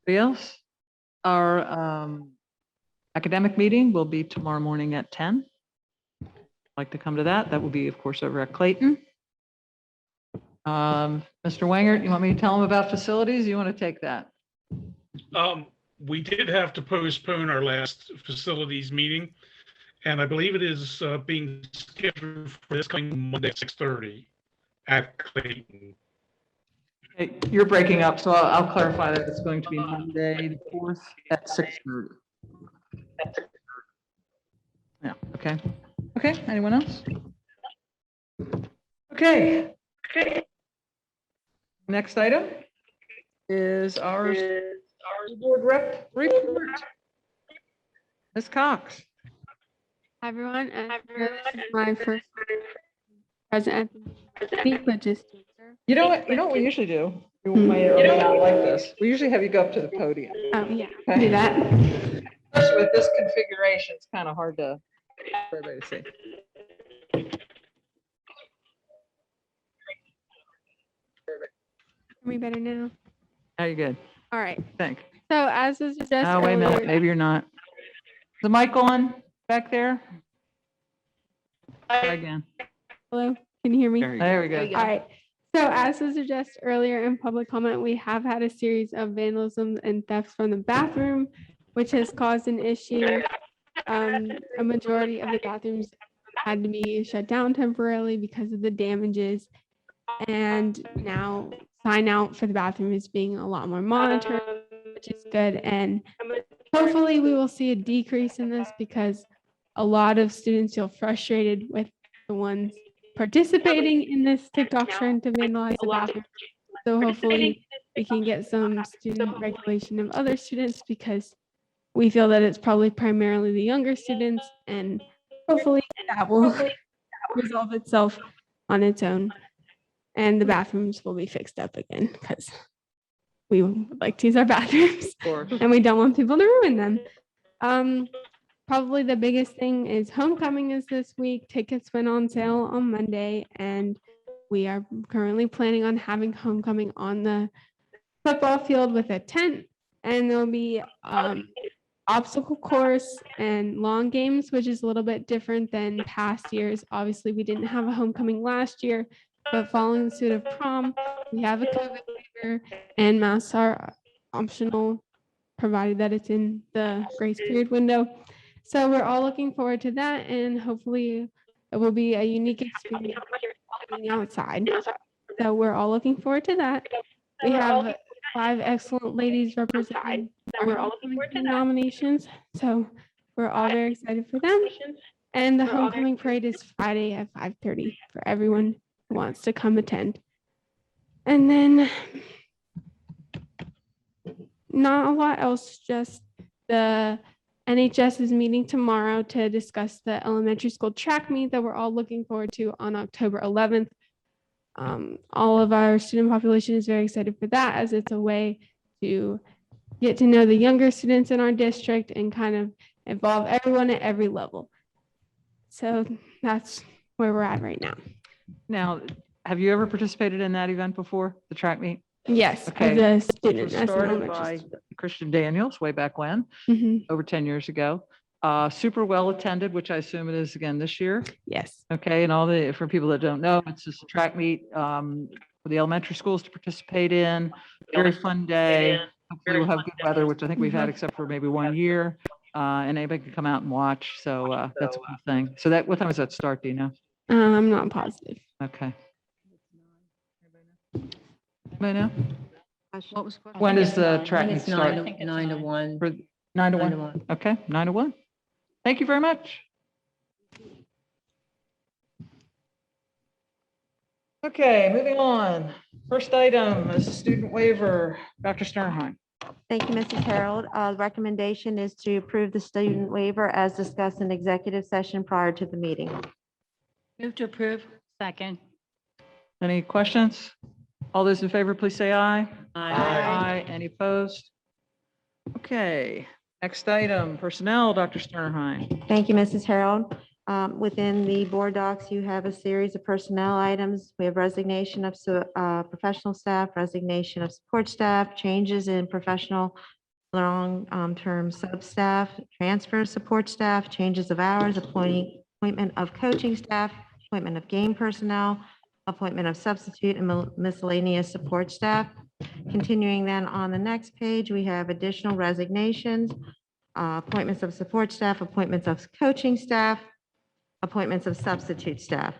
Anybody else? Our academic meeting will be tomorrow morning at 10. Like to come to that. That will be, of course, over at Clayton. Mr. Wangert, you want me to tell them about facilities? You want to take that? We did have to postpone our last facilities meeting, and I believe it is being scheduled for this coming Monday at 6:30 at Clayton. Hey, you're breaking up, so I'll clarify that it's going to be Monday, the 4th at 6:30. Yeah, okay. Okay, anyone else? Okay. Next item is our board rep report. Ms. Cox. Hi, everyone. This is my first present at the meeting, but just You know what we usually do? You may or may not like this. We usually have you go up to the podium. oh yeah, Okay. do that. Especially with this configuration, it's kind of hard for everybody to see. Hear me better now. Now you're good. All right. Think. So as was suggested Oh, wait a minute. earlier- Maybe you're not. Is the mic on back there? Try again. Hello, can you hear me? There we go. All right. So as was suggested earlier in public comment, we have had a series of vandalism and thefts from the bathroom, which has caused an issue. A majority of the bathrooms had to be shut down temporarily because of the damages. And now sign out for the bathroom is being a lot more monitored, which is good. And hopefully we will see a decrease in this because a lot of students feel frustrated with the ones participating in this TikTok trend to vandalize the bathroom. So hopefully we can get some student regulation of other students because we feel that it's probably primarily the younger students, and hopefully that will resolve itself on its own. And the bathrooms will be fixed up again because we would like to use our bathrooms and we don't want people to ruin them. Probably the biggest thing is homecoming is this week. Tickets went on sale on Monday, and we are currently planning on having homecoming on the football field with a tent, and there'll be obstacle course and long games, which is a little bit different than past years. Obviously, we didn't have a homecoming last year, but following the suit of prom, we have a COVID waiver, and masks are optional, provided that it's in the grace period window. So we're all looking forward to that, and hopefully it will be a unique experience being outside. So we're all looking forward to that. We have 5 excellent ladies representing our nominations, so we're all very excited for them. And the homecoming parade is Friday at 5:30 for everyone who wants to come attend. And then not a lot else, just the NHS is meeting tomorrow to discuss the elementary school track meet that we're all looking forward to on October 11th. All of our student population is very excited for that, as it's a way to get to know the younger students in our district and kind of involve everyone at every level. So that's where we're at right now. Now, have you ever participated in that event before, the track meet? Yes, Okay. as a student. It was as an started elementary by student. Christian Daniels way back when, over 10 years ago. Super well attended, which I assume it is again this year. Yes. Okay, and for people that don't know, it's just a track meet for the elementary schools to participate in. Very fun day. Hopefully we'll have good weather, which I think we've had except for maybe 1 year. And anybody can come out and watch. So that's a cool thing. So what time does that start? Do you know? I'm not positive. Okay. Anybody know? What was the question? When does the I track think meet it's start? 9 to 1. For 9 to 9 to 1? 1. Okay, 9 to 1. Thank you very much. Okay, moving on. First item is a student waiver. Dr. Sternheim. Thank you, Mrs. Harold. The recommendation is to approve the student waiver as discussed in executive session prior to the meeting. Move to approve. Second. Any questions? All those in favor, please say aye. Aye. Any opposed? Okay, next item, personnel, Dr. Sternheim. Thank you, Mrs. Harold. Within the board docs, you have a series of personnel items. We have resignation of professional staff, resignation of support staff, changes in professional long-term sub-staff, transfer of support staff, changes of hours, appointment of coaching staff, appointment of game personnel, appointment of substitute and miscellaneous support staff. Continuing then on the next page, we have additional resignations, appointments of support staff, appointments of coaching staff, appointments of substitute staff.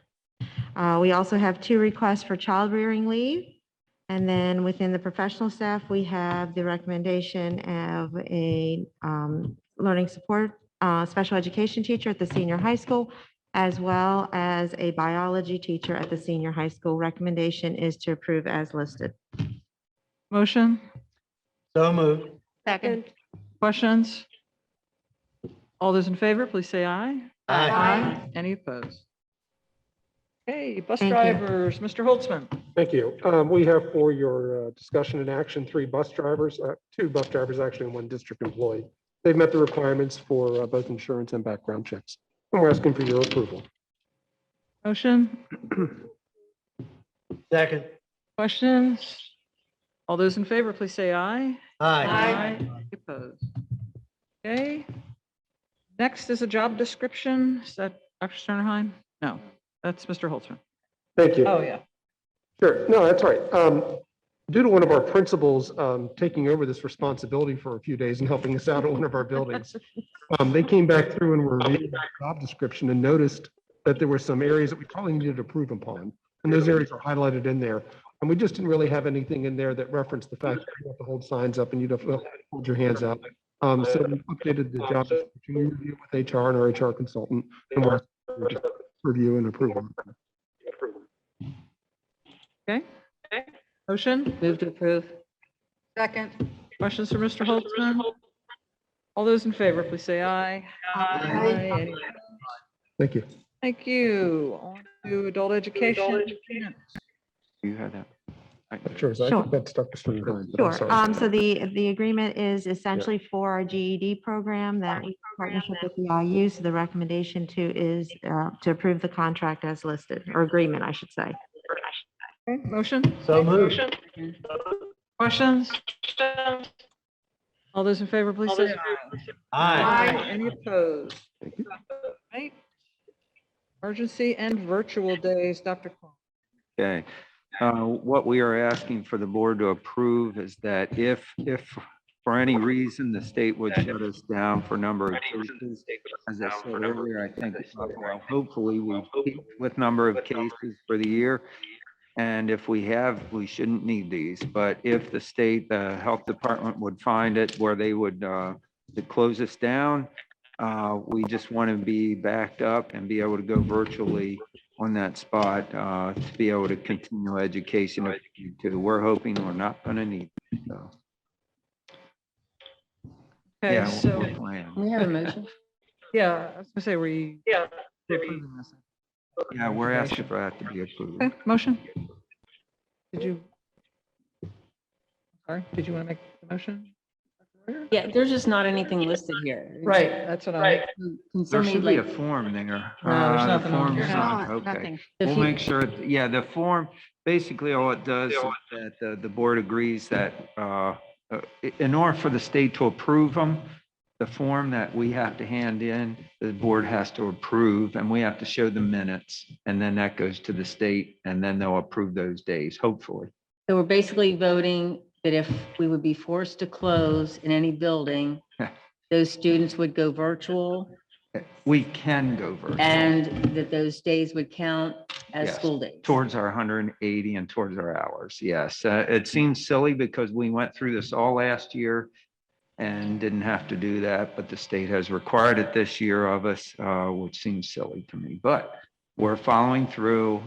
We also have 2 requests for child rearing leave. And then within the professional staff, we have the recommendation of a learning support special education teacher at the senior high school, as well as a biology teacher at the senior high school. Recommendation is to approve as listed. Motion, So moved. Second. questions? All those in favor, please say aye. Aye. Any opposed? Okay, bus Thank you. drivers, Mr. Holtzman. Thank you. We have for your discussion and action, 3 bus drivers, 2 bus drivers actually, and 1 district employee. They've met the requirements for both insurance and background checks. And we're asking for your approval. Motion, Second. questions? All those in favor, please say aye. Any opposed? Okay. Next is a job description. Is that Dr. Sternheim? No, that's Mr. Holtzman. Thank you. Oh, yeah. Sure. No, that's right. Due to one of our principals taking over this responsibility for a few days and helping us out at one of our buildings, they came back through and were reviewing the job description and noticed that there were some areas that we probably needed to improve upon. And those areas are highlighted in there. And we just didn't really have anything in there that referenced the fact that you have to hold signs up and you don't have to hold your hands out. So we updated the job description. We reviewed with HR and our HR consultant, and we're asking to review and approve. Okay. Motion, Move to approve. second. Questions for Mr. Holtzman? All those in favor, please say aye. Any- Thank you. Thank you. On to adult education. You have that. Sure. So I Sure. think that's Dr. Sternheim. but I'm Sure. sorry. So the agreement is essentially for our GED program that we partnership with the IU. So the recommendation is to approve the contract as listed, or agreement, I should say. Okay, motion, So moved. questions? All those in favor, please say aye. Aye. Any opposed? Right. Emergency and virtual days, Dr. Kwong. Okay. What we are asking for the board to approve is that if for any reason the state would shut us down for a number of cases, as I said earlier, I think well, hopefully we peak with number of cases for the year. And if we have, we shouldn't need these. But if the state health department would find it where they would to close us down, we just want to be backed up and be able to go virtually on that spot to be able to continue education. If we need to. We're hoping we're not going to need it. So, Okay, yeah, so, we'll plan. We have a motion. yeah, I was gonna say, approving this. Yeah, we're asking for that to be approved. Okay, motion. Did you? Sorry, did you want to make the motion? Yeah, there's just not anything listed here. Right, that's what I. Can There somebody should be a like, form there. No, there's The nothing on form's here. not- No, Okay, nothing. we'll If you- make sure, yeah, the form, basically all it does is that the board agrees that in order for the state to approve them, the form that we have to hand in, the board has to approve, and we have to show the minutes, and then that goes to the state, and then they'll approve those days, hopefully. so we're basically voting that if we would be forced to close in any building, those students would go virtual We can go virtual. and that those days would count as Yes, school days. towards our 180 and towards our hours. Yes, it seems silly because we went through this all last year and didn't have to do that, but the state has required it this year of us, which seems silly to me, but we're following through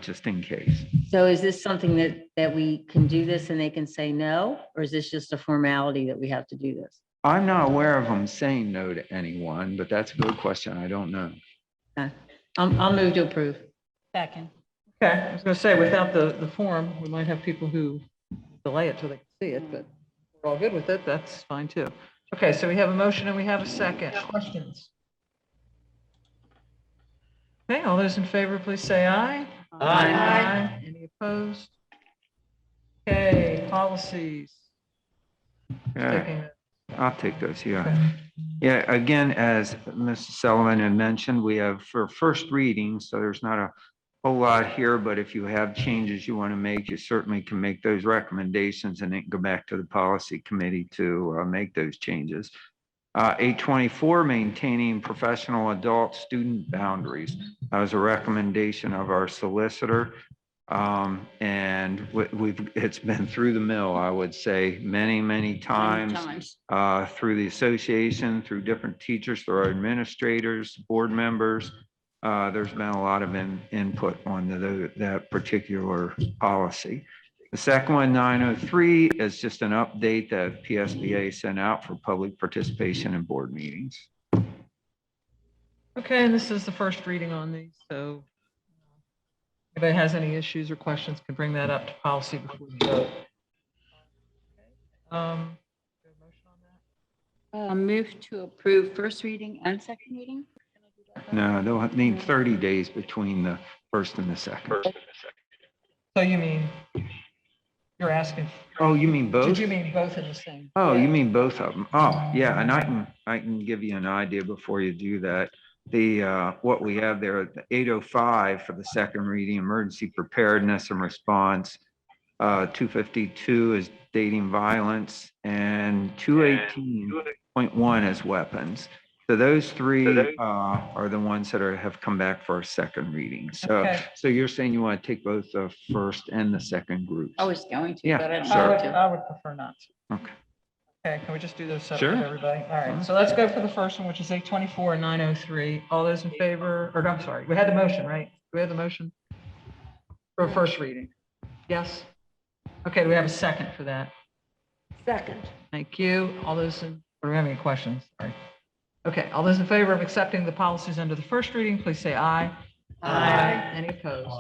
just in case. So is this something that we can do this and they can say no? Or is this just a formality that we have to do this? I'm not aware of them saying no to anyone, but that's a good question. I don't know. I'll move to approve. Second. Okay, I was going to say, without the form, we might have people who delay it till they can see it, but we're all good with it. That's fine too. Okay, so we have a motion and we have a second. Questions? Okay, all those in favor, please say aye. Aye. Any opposed? Okay, policies. Yeah, I'll take those, yeah. Yeah, again, as Mrs. Sullivan had mentioned, we have for first reading, so there's not a whole lot here, but if you have changes you want to make, you certainly can make those recommendations and then go back to the policy committee to make those changes. 824, maintaining professional adult student boundaries. That was a recommendation of our solicitor. And it's been through the mill, I would say, many times. Through the association, through different teachers, through our administrators, board members. There's been a lot of input on that particular policy. The second one, 903, is just an update that PSBA sent out for public participation in board meetings. Okay, and this is the first reading on these, so if anybody has any issues or questions, can bring that up to policy before we vote. Move to approve first reading and second reading? No, they'll need 30 days between the first and the second. So you mean, you're asking? Oh, you mean both? Did you mean both in the same? Oh, you mean both of them? Oh, yeah, and I can give you an idea before you do that. What we have there, the 805 for the second reading, emergency preparedness and response. 252 is dating violence, and 218.1 is weapons. So those three are the ones that have come back for a second reading. So, Okay. so you're saying you want to take both the first and the second groups? I was going to, Yeah, but I sure. don't want to. I would prefer not to. Okay. Okay, can we just do those separate, Sure. everybody? All right, so let's go for the first one, which is 824 and 903. All those in favor, or no, I'm sorry, we had the motion, right? We had the motion for first reading. Yes? Okay, do we have a second for that? Second. Thank you. All those in, or do we have any questions? Sorry. Okay, all those in favor of accepting the policies under the first reading, please say aye. Aye. Any opposed?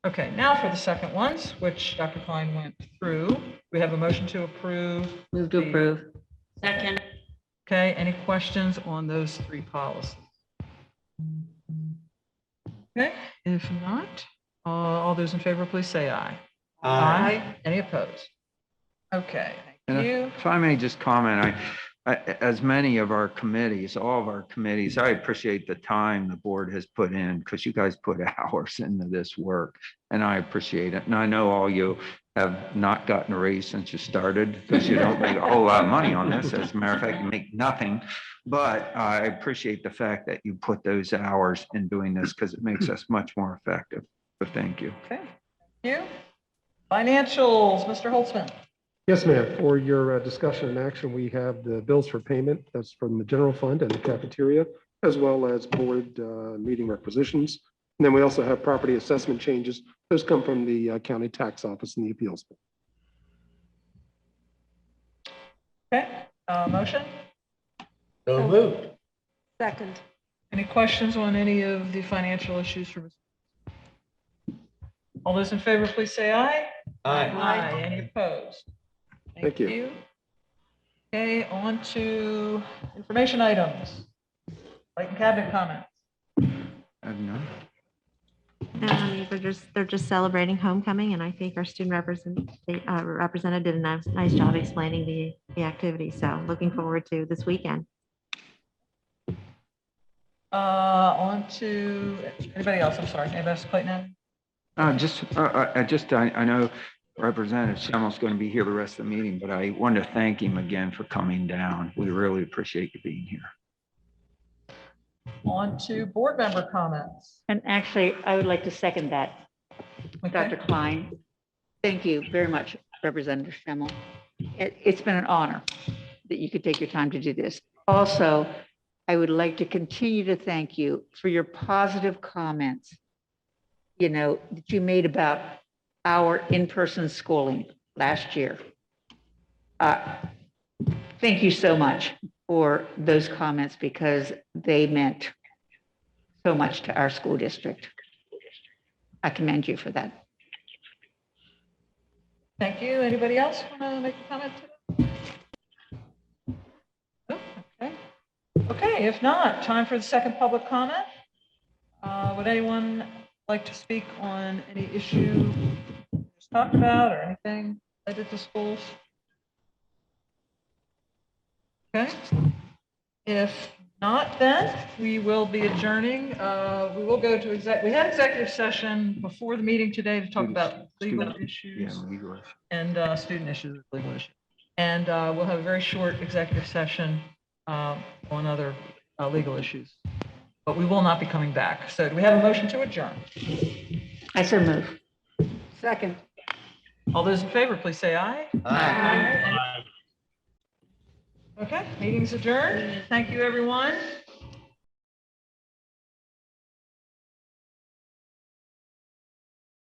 Okay, now for the second ones, which Dr. Klein went through. We have a motion to approve. Move to approve. Second. Okay, any questions on those three policies? Okay, if not, all those in favor, please say aye. Aye. Any opposed? Okay, And thank you. if I may just comment, as many of our committees, all of our committees, I appreciate the time the board has put in because you guys put hours into this work and I appreciate it. And I know all you have not gotten a raise since you started because you don't make a whole lot of money on this. As a matter of fact, you make nothing. But I appreciate the fact that you put those hours in doing this because it makes us much more effective. So thank you. Okay, thank you. Financials, Mr. Holtzman. Yes, ma'am. For your discussion and action, we have the bills for payment. That's from the general fund and the cafeteria, as well as board meeting requisitions. And then we also have property assessment changes. Those come from the county tax office and the appeals. Okay, motion? So moved. Second. Any questions on any of the financial issues for Mr. All those in favor, please say aye. Aye. Any opposed? Thank you. Okay, on to information items. Light and cabinet comments. They're just celebrating homecoming, and I think our student representative did a nice job explaining the activity. So looking forward to this weekend. On to anybody else? I'm sorry. Anybody else, Clayton? I know Representative Schimmel's going to be here the rest of the meeting, but I want to thank him again for coming down. We really appreciate you being here. On to board member comments. And actually, I would like to second that, Okay. Dr. Klein. Thank you very much, Representative Schimmel. It's been an honor that you could take your time to do this. Also, I would like to continue to thank you for your positive comments that you made about our in-person schooling last year. Thank you so much for those comments because they meant so much to our school district. I commend you for that. Thank you. Anybody else want to make a comment to that? No? Okay. Okay, if not, time for the second public comment. Would anyone like to speak on any issue just talked about or anything related to schools? Okay. If not, then we will be adjourning. We will go to we had executive session before the meeting today to talk about legal issues and student issues, legal issues. And we'll have a very short executive session on other legal issues. But we will not be coming back. So do we have a motion to adjourn? I so move. Second. All those in favor, please say aye. Aye. Okay, meeting's adjourned. Thank you, everyone.